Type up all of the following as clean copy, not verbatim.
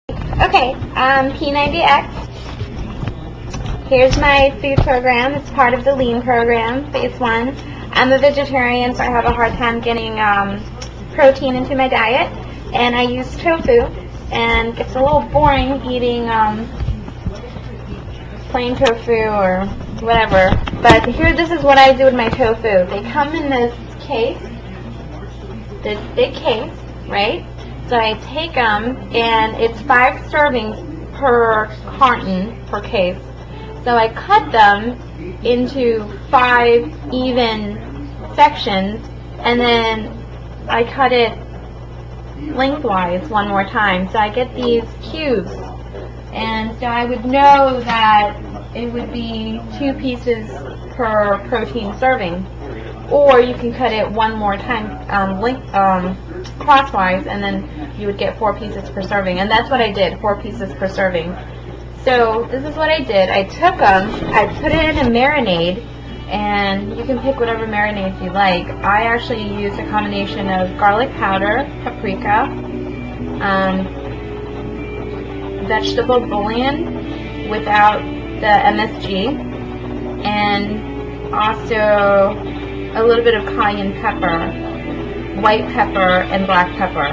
Okay, P90X. Here's my food program. It's part of the lean program, phase 1. I'm a vegetarian, so I have a hard time getting protein into my diet, and I use tofu, and it's a little boring eating plain tofu or whatever. But here, this is what I do with my tofu. They come in this case, this big case, right? So I take them, and it's 5 servings per carton, per case. So I cut them into 5 even sections, and then I cut it lengthwise one more time. So I get these cubes, and so I would know that it would be 2 pieces per protein serving. Or you can cut it one more time crosswise, and then you would get 4 pieces per serving. And that's what I did, 4 pieces per serving. So this is what I did. I took them, I put it in a marinade, and you can pick whatever marinades you like. I actually used a combination of garlic powder, paprika, vegetable bouillon without the MSG, and also a little bit of cayenne pepper, white pepper, and black pepper.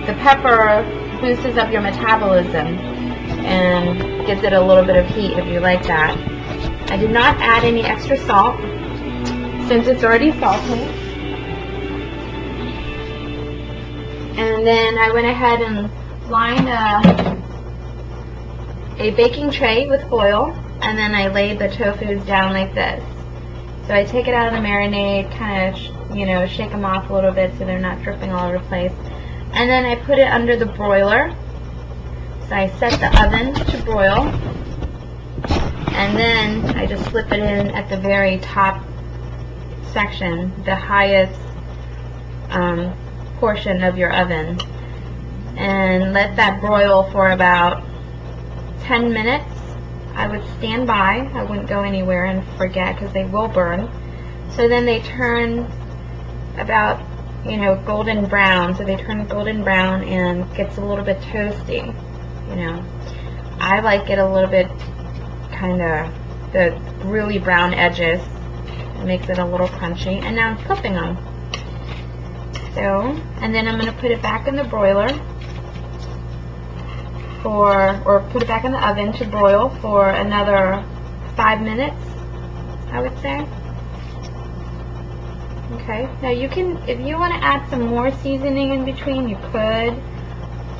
The pepper boosts up your metabolism and gives it a little bit of heat if you like that. I did not add any extra salt since it's already salty. And then I went ahead and lined a baking tray with foil, and then I laid the tofu down like this. So I take it out of the marinade, kind of, shake them off a little bit so they're not dripping all over the place. And then I put it under the broiler. So I set the oven to broil, and then I just slip it in at the very top section, the highest portion of your oven, and let that broil for about 10 minutes. I would stand by. I wouldn't go anywhere and forget, because they will burn. So then they turn about, golden brown. So they turn golden brown and gets a little bit toasty. I like it a little bit kind of the really brown edges. It makes it a little crunchy. And now I'm flipping them. So, and then I'm going to put it back in the broiler or put it back in the oven to broil for another 5 minutes, I would say. Okay, now you can, if you want to add some more seasoning in between, you could.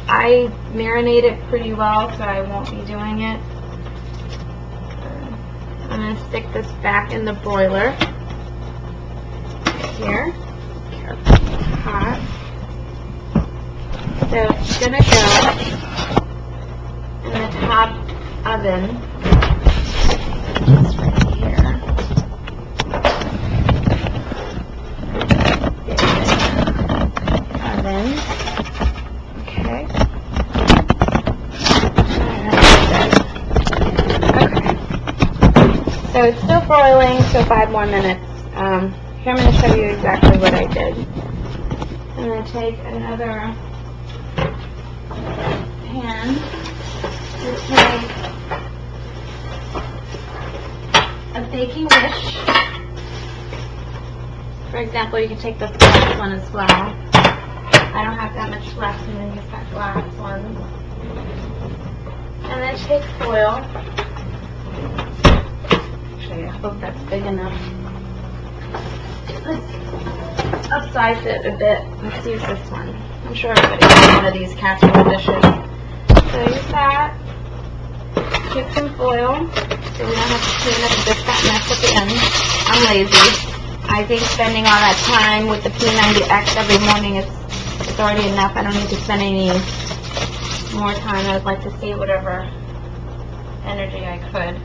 I marinate it pretty well, so I won't be doing it. I'm going to stick this back in the broiler here. Careful, it's hot. So it's going to go in the top oven, just right here. Oven. Okay. Okay. So it's still broiling, so 5 more minutes. Here I'm going to show you exactly what I did. I'm going to take another pan. Just make a baking dish. For example, you can take the glass one as well. I don't have that much left, and then use that glass one. And then take foil. Actually, I hope that's big enough. Let's upsize it a bit. Let's use this one. I'm sure everybody has one of these casserole dishes. So use that. Take some foil so we don't have to clean up this fat mess at the end. I'm lazy. I think spending all that time with the P90X every morning is already enough. I don't need to spend any more time. I would like to save whatever energy I could.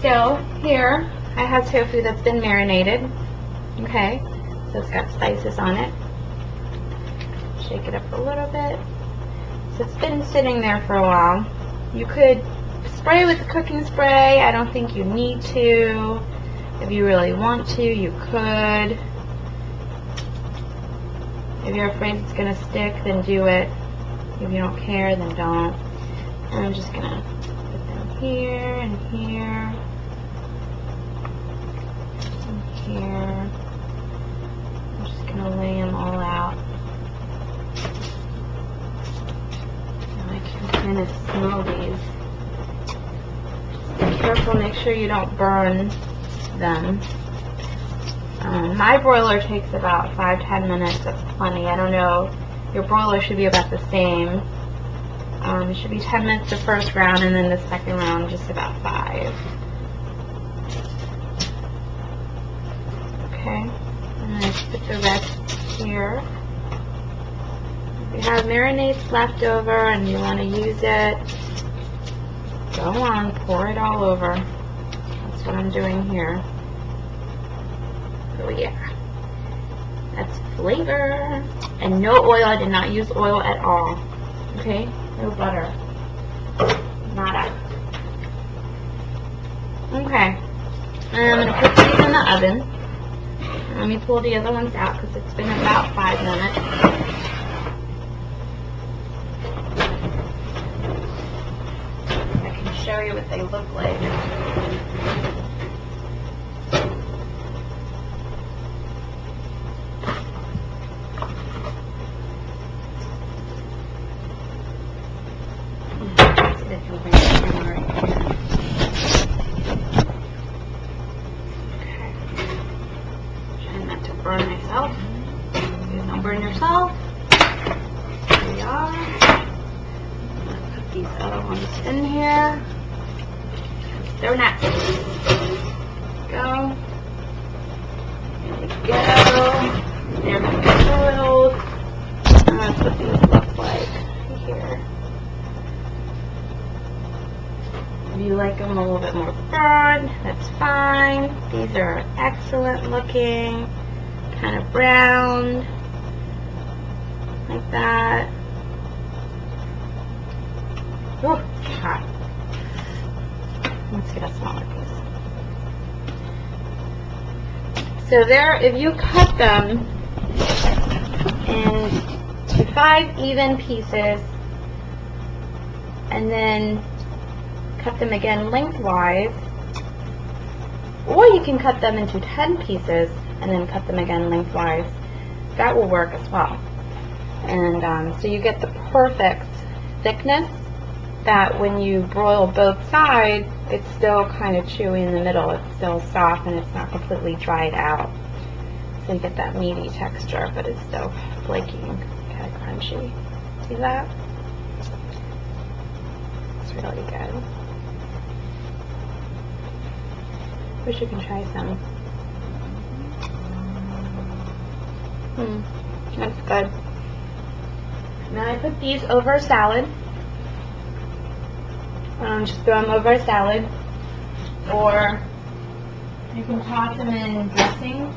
So here I have tofu that's been marinated. Okay, so it's got spices on it. Shake it up a little bit. So it's been sitting there for a while. You could spray with cooking spray. I don't think you need to. If you really want to, you could. If you're afraid it's going to stick, then do it. If you don't care, then don't. And I'm just gonna put them here and here and here. I'm just gonna lay them all out. And I can kind of smell these. Be careful, make sure you don't burn them. My broiler takes about 5-10 minutes. That's plenty. I don't know. Your broiler should be about the same. It should be 10 minutes the first round, and then the second round just about 5. Okay. And then put the rest here. If you have marinades left over and you want to use it, go on, pour it all over. That's what I'm doing here. Oh yeah, that's flavor. And no oil. I did not use oil at all. Okay, no butter. Nada. Okay, and I'm going to put these in the oven. Let me pull the other ones out because it's been about 5 minutes. I can show you what they look like. Burn myself. Please don't burn yourself. Here we are. I'm going to put these other ones in here. They're next. Go. There we go. They're going to be grilled. That's what these look like here. If you like them a little bit more burned, that's fine. These are excellent looking. Kind of brown, like that. Oh, hot. Let's get a smaller piece. So there, if you cut them into 5 even pieces, and then cut them again lengthwise, or you can cut them into 10 pieces and then cut them again lengthwise. That will work as well. And so you get the perfect thickness that when you broil both sides, it's still kind of chewy in the middle. It's still soft and it's not completely dried out. So you get that meaty texture, but it's still flaky and kind of crunchy. See that? It's really good. Wish you can try some. That's good. Now I put these over a salad. Just throw them over a salad, or you can toss them in dressing.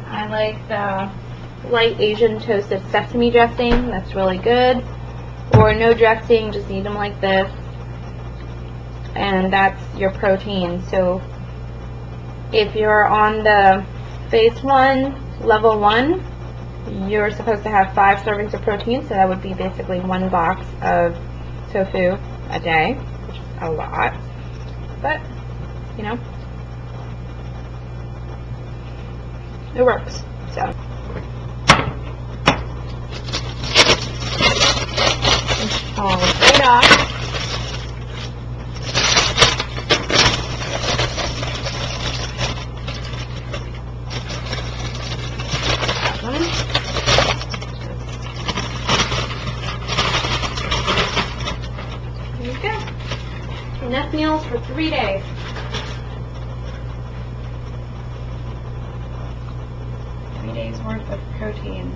I like the light Asian toasted sesame dressing. That's really good. Or no dressing, just eat them like this, and that's your protein. So if you're on the phase 1, level 1, you're supposed to have 5 servings of protein, so that would be basically 1 box of tofu a day, which is a lot, but, you know, it works, so. All right off. There you go. Enough meals for 3 days. Worth of protein.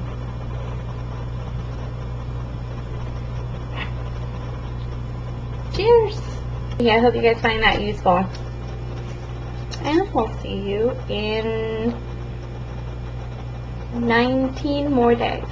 Cheers! Yeah, I hope you guys find that useful. And we'll see you in 19 more days.